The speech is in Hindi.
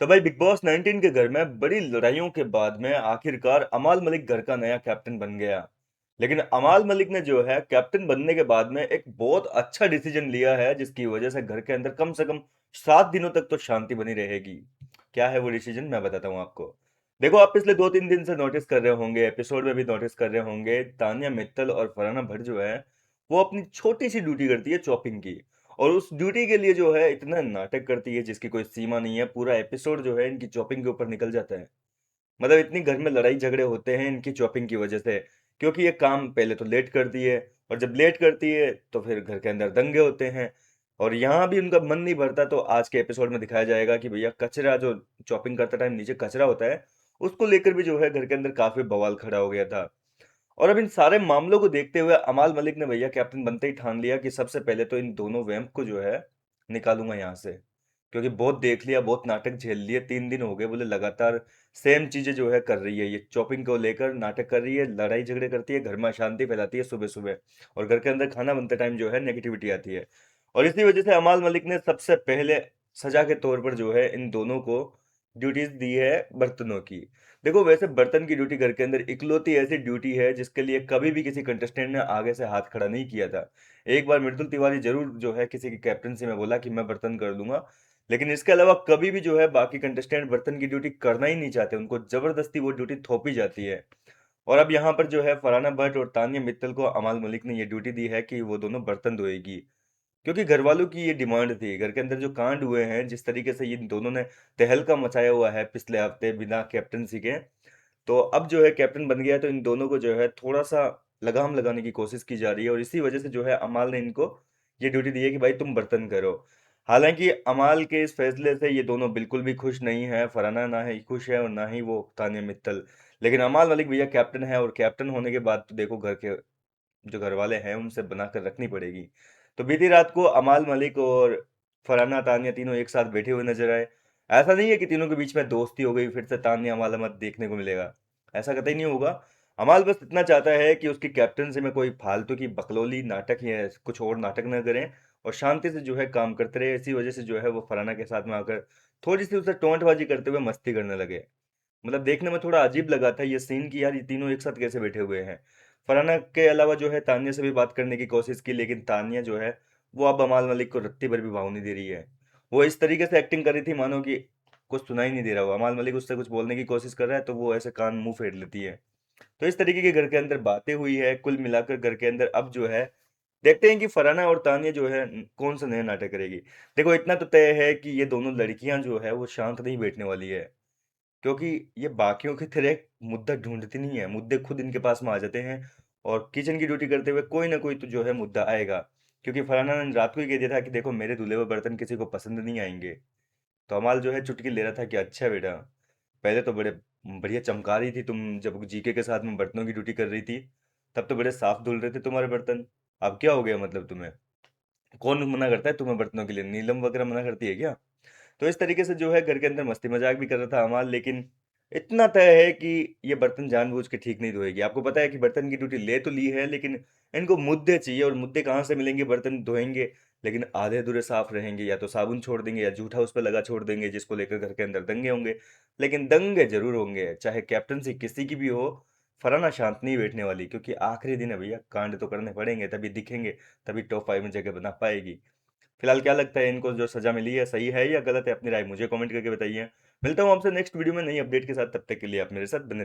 तो भाई बिग बॉस 19 के घर में बड़ी लड़ाइयों के बाद में आखिरकार अमाल मलिक घर का नया कैप्टन बन गया। लेकिन अमाल मलिक ने जो है कैप्टन बनने के बाद में एक बहुत अच्छा डिसीजन लिया है जिसकी वजह से कम से कम 7 दिनों तक तो शांति बनी रहेगी। क्या है वो डिसीजन, मैं बताता हूँ आपको। देखो, आप पिछले 2-3 दिन से नोटिस कर रहे होंगे, एपिसोड में भी नोटिस कर रहे होंगे, तानिया मित्तल और फरहाना भट्ट जो है वो अपनी छोटी सी ड्यूटी करती है चॉपिंग की। और उस ड्यूटी के लिए जो है इतना नाटक करती है जिसकी कोई सीमा नहीं है। पूरा एपिसोड जो है इनकी चॉपिंग के ऊपर निकल जाता है। मतलब इतनी घर में लड़ाई झगड़े होते हैं इनकी चॉपिंग की वजह से। क्योंकि ये काम पहले तो लेट करती है, और जब लेट करती है तो फिर घर के अंदर दंगे होते हैं। और यहाँ भी उनका मन नहीं भरता, तो आज के एपिसोड में दिखाया जाएगा कि भैया कचरा जो चॉपिंग करते टाइम नीचे कचरा होता है, उसको लेकर भी जो है घर के अंदर काफी बवाल खड़ा हो गया था। और अब इन सारे मामलों को देखते हुए अमाल मलिक ने भैया कैप्टन बनते ही ठान लिया कि सबसे पहले तो इन दोनों वैम्प को जो है निकालूंगा यहाँ से। क्योंकि बहुत देख लिया, बहुत नाटक झेल लिए, 3 दिन हो गए बोले लगातार सेम चीजें जो है कर रही है। ये चॉपिंग को लेकर नाटक कर रही है, लड़ाई झगड़े करती है, घर में अशांति फैलाती है सुबह सुबह। और घर के अंदर खाना बनते टाइम जो है नेगेटिविटी आती है। और इसी वजह से अमाल मलिक ने सबसे पहले सजा के तौर पर जो है इन दोनों को ड्यूटीज दी है बर्तनों की। देखो, वैसे बर्तन की ड्यूटी घर के अंदर इकलौती ऐसी ड्यूटी है जिसके लिए कभी भी किसी कंटेस्टेंट ने आगे से हाथ खड़ा नहीं किया था। एक बार मृदुल तिवारी जरूर जो है किसी की कैप्टनसी में बोला कि मैं बर्तन कर दूंगा। लेकिन इसके अलावा कभी भी जो है बाकी कंटेस्टेंट बर्तन की ड्यूटी करना ही नहीं चाहते, उनको जबरदस्ती वो ड्यूटी थोपी जाती है। और अब यहाँ पर जो है फरहाना भट्ट और तानिया मित्तल को अमाल मलिक ने ये ड्यूटी दी है कि वो दोनों बर्तन धोएगी। क्योंकि घर वालों की ये डिमांड थी। घर के अंदर जो कांड हुए हैं, जिस तरीके से इन दोनों ने तहलका मचाया हुआ है पिछले हफ्ते बिना कैप्टनसी के, तो अब जो है कैप्टन बन गया है, तो इन दोनों को जो है थोड़ा सा लगाम लगाने की कोशिश की जा रही है। और इसी वजह से जो है अमाल ने इनको ये ड्यूटी दी है कि भाई तुम बर्तन करो। हालांकि अमाल के इस फैसले से ये दोनों बिल्कुल भी खुश नहीं है। फरहाना ना ही खुश है और ना ही वो तानिया मित्तल। लेकिन अमाल मलिक भैया कैप्टन है, और कैप्टन होने के बाद तो देखो घर के जो घर वाले हैं उनसे बनाकर रखनी पड़ेगी। तो बीती रात को अमाल मलिक और फरहाना तानिया तीनों एक साथ बैठे हुए नजर आए। ऐसा नहीं है कि तीनों के बीच में दोस्ती हो गई, फिर से तानिया अमाल मत देखने को मिलेगा। ऐसा कतई नहीं होगा। अमाल बस इतना चाहता है कि उसकी कैप्टनसी में कोई फालतू की बकलोली नाटक या कुछ और नाटक न करें, और शांति से जो है काम करते रहे। इसी वजह से जो है वो फरहाना के साथ में आकर थोड़ी सी उसे टोंटबाजी करते हुए मस्ती करने लगे। मतलब देखने में थोड़ा अजीब लगा था ये सीन कि यार ये तीनों एक साथ कैसे बैठे हुए हैं। फरहाना के अलावा जो है तानिया से भी बात करने की कोशिश की, लेकिन तानिया जो है वो अब अमाल मलिक को रत्ती भर भी भाव नहीं दे रही है। वो इस तरीके से एक्टिंग कर रही थी मानो कि कुछ सुनाई नहीं दे रहा हो। अमाल मलिक उससे कुछ बोलने की कोशिश कर रहा है तो वो ऐसे कान मुंह फेर लेती है। तो इस तरीके के घर के अंदर बातें हुई है। कुल मिलाकर घर के अंदर अब जो है देखते हैं कि फरहाना और तानिया जो है कौन सा नया नाटक करेगी। देखो, इतना तो तय है कि ये दोनों लड़कियां जो है वो शांत नहीं बैठने वाली है। क्योंकि ये बाकियों की तरह मुद्दा ढूंढती नहीं है, मुद्दे खुद इनके पास में आ जाते हैं। और किचन की ड्यूटी करते हुए कोई ना कोई तो जो है मुद्दा आएगा। क्योंकि फरहाना ने रात को ही कह दिया था कि देखो मेरे धुले हुए बर्तन किसी को पसंद नहीं आएंगे। तो अमाल जो है चुटकी ले रहा था कि अच्छा बेटा, पहले तो बड़े बढ़िया चमका रही थी तुम जब जीके के साथ में बर्तनों की ड्यूटी कर रही थी। तब तो बड़े साफ धुल रहे थे तुम्हारे बर्तन। अब क्या हो गया मतलब तुम्हें? कौन मना करता है तुम्हें बर्तनों के लिए? नीलम वगैरह मना करती है क्या? तो इस तरीके से जो है घर के अंदर मस्ती मजाक भी कर रहा था अमाल। लेकिन इतना तय है कि ये बर्तन जानबूझ के ठीक नहीं धोएगी। आपको पता है कि बर्तन की ड्यूटी ले तो ली है, लेकिन इनको मुद्दे चाहिए, और मुद्दे कहाँ से मिलेंगे? बर्तन धोएंगे लेकिन आधे अधूरे साफ रहेंगे, या तो साबुन छोड़ देंगे या जूठा उस पर लगा छोड़ देंगे, जिसको लेकर घर के अंदर दंगे होंगे। लेकिन दंगे जरूर होंगे, चाहे कैप्टनसी किसी की भी हो। फराना शांत नहीं बैठने वाली, क्योंकि आखिरी दिन है भैया, कांड तो करने पड़ेंगे, तभी दिखेंगे, तभी टॉप 5 में जगह बना पाएगी। फिलहाल क्या लगता है, इनको जो सजा मिली है सही है या गलत है? अपनी राय मुझे कमेंट करके बताइए। मिलता हूँ आपसे नेक्स्ट वीडियो में नई अपडेट के साथ, तब तक के लिए आप मेरे साथ बने रहिए।